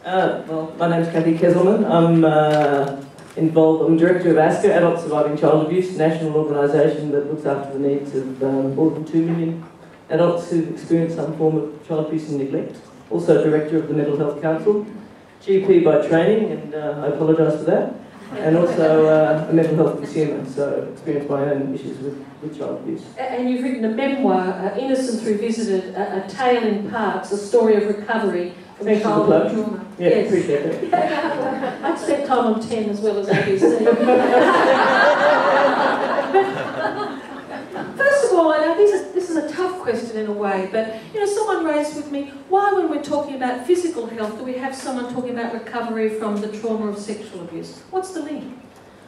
Well, my name's Cathy Kezelman. I'm Director of ASCA, Adult Surviving Child Abuse, national organisation that looks after the needs of more than 2 million adults who've experienced some form of child abuse and neglect. Also Director of the Mental Health Council, GP by training, and I apologise for that, and also a mental health consumer, so experienced my own issues with child abuse. And you've written a memoir, Innocence Revisited, a tale in parts, a story of recovery from childhood trauma. Yeah, yes. Appreciate that. I'd spent time on 10 as well as ABC. First of all, I know this is a tough question in a way, but someone raised with me, why when we're talking about physical health do we have someone talking about recovery from the trauma of sexual abuse? What's the link?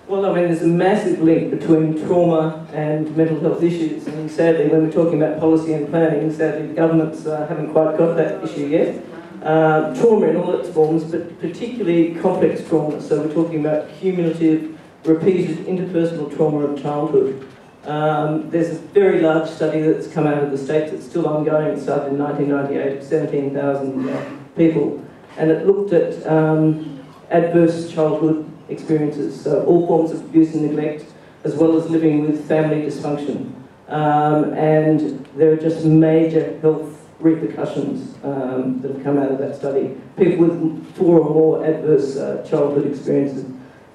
Well, I mean, there's a massive link between trauma and mental health issues, and sadly, when we're talking about policy and planning, sadly, the governments haven't quite got that issue yet. Trauma in all its forms, but particularly complex trauma, so we're talking about cumulative, repeated interpersonal trauma of childhood. There's a very large study that's come out of the States, it's still ongoing, it started in 1998, 17,000 people, and it looked at adverse childhood experiences, so all forms of abuse and neglect, as well as living with family dysfunction. And there are just major health repercussions that have come out of that study. People with 4 or more adverse childhood experiences,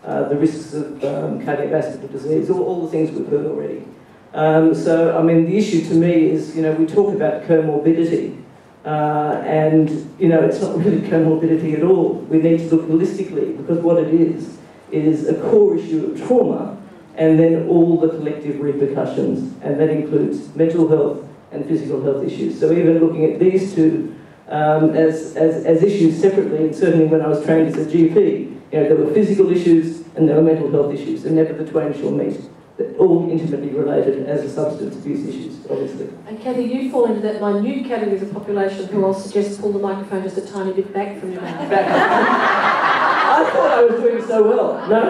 the risks of cardiovascular disease, all the things we've heard already. So, I mean, the issue to me is, we talk about comorbidity, and, it's not really comorbidity at all. We need to look holistically, because what it is a core issue of trauma, and then all the collective repercussions, and that includes mental health and physical health issues. So even looking at these two as issues separately, and certainly when I was trained as a GP, there were physical issues and there were mental health issues, and never the twain shall meet. They're all intimately related as a substance abuse issues, obviously. And Cathy, you fall into that minute category of the population who I'll suggest pull the microphone just a tiny bit back from your mouth. I thought I was doing so well. No?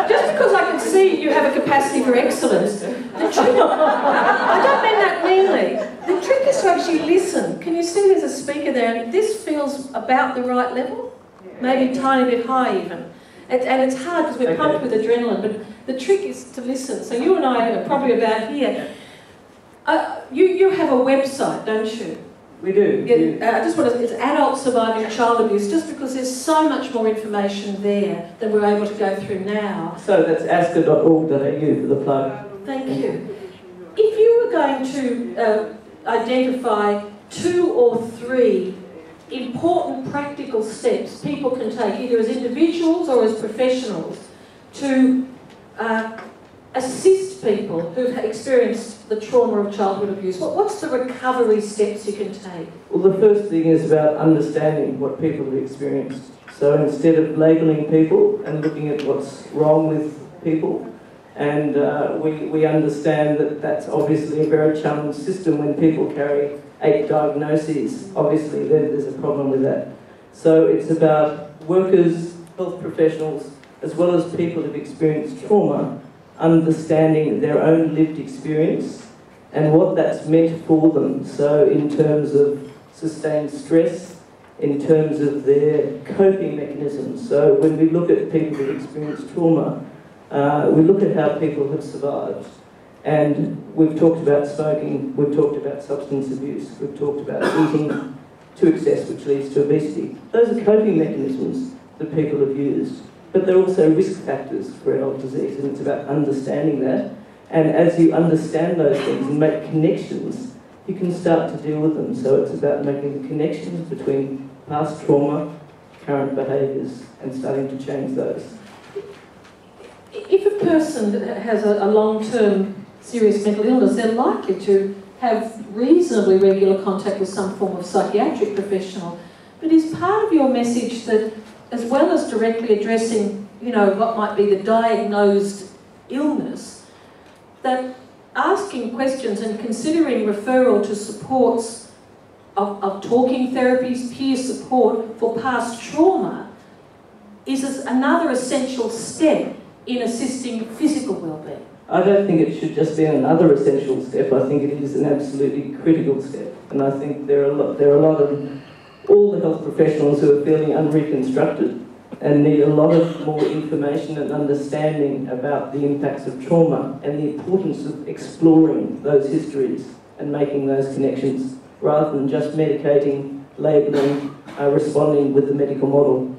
Just because I can see you have a capacity for excellence, the trick, I don't mean that meanly, the trick is to actually listen. Can you see there's a speaker there, and this feels about the right level? Maybe a tiny bit high even. And it's hard because we're pumped with adrenaline, but the trick is to listen. So you and I are probably about here. You have a website, don't you? We do. I just want to, it's Adult Surviving Child Abuse, just because there's so much more information there than we're able to go through now. So that's asca.org.au for the plug. Thank you. If you were going to identify 2 or 3 important practical steps people can take, either as individuals or as professionals, to assist people who've experienced the trauma of childhood abuse, what's the recovery steps you can take? Well, the first thing is about understanding what people have experienced. So instead of labelling people and looking at what's wrong with people, and we understand that that's obviously a very challenged system when people carry 8 diagnoses. Obviously, there's a problem with that. So it's about workers, health professionals, as well as people who've experienced trauma, understanding their own lived experience and what that's meant for them. So in terms of sustained stress, in terms of their coping mechanisms. So when we look at people who've experienced trauma, we look at how people have survived. And we've talked about smoking, we've talked about substance abuse, we've talked about eating to excess, which leads to obesity. Those are coping mechanisms that people have used. But they're also risk factors for adult disease, and it's about understanding that. And as you understand those things and make connections, you can start to deal with them. So it's about making the connections between past trauma, current behaviours, and starting to change those. If a person has a long-term serious mental illness, they're likely to have reasonably regular contact with some form of psychiatric professional. But is part of your message that, as well as directly addressing, what might be the diagnosed illness, that asking questions and considering referral to supports of talking therapies, peer support for past trauma is another essential step in assisting physical well-being? I don't think it should just be another essential step. I think it is an absolutely critical step, and I think there are a lot of all the health professionals who are feeling unreconstructed and need a lot of more information and understanding about the impacts of trauma and the importance of exploring those histories and making those connections rather than just medicating, labelling, responding with the medical model.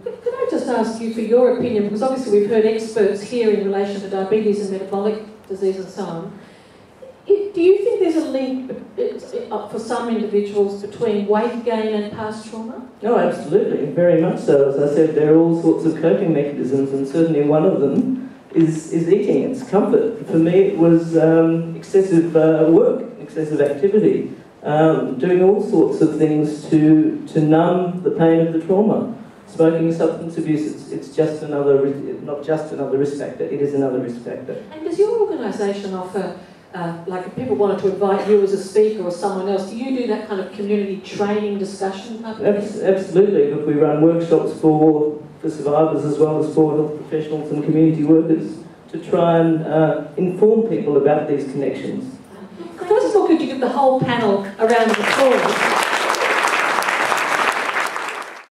Could I just ask you for your opinion, because obviously we've heard experts here in relation to diabetes and metabolic disease and so on. Do you think there's a link for some individuals between weight gain and past trauma? No, absolutely, very much so. As I said, there are all sorts of coping mechanisms, and certainly one of them is eating. It's comfort. For me, it was excessive work, excessive activity, doing all sorts of things to numb the pain of the trauma. Smoking, substance abuse, it's just another, not just another risk factor, it is another risk factor. And does your organisation offer, like if people wanted to invite you as a speaker or someone else, do you do that kind of community training discussion type of thing? Absolutely. Look, we run workshops for survivors as well as for health professionals and community workers to try and inform people about these connections. First of all, could you give the whole panel a round of applause?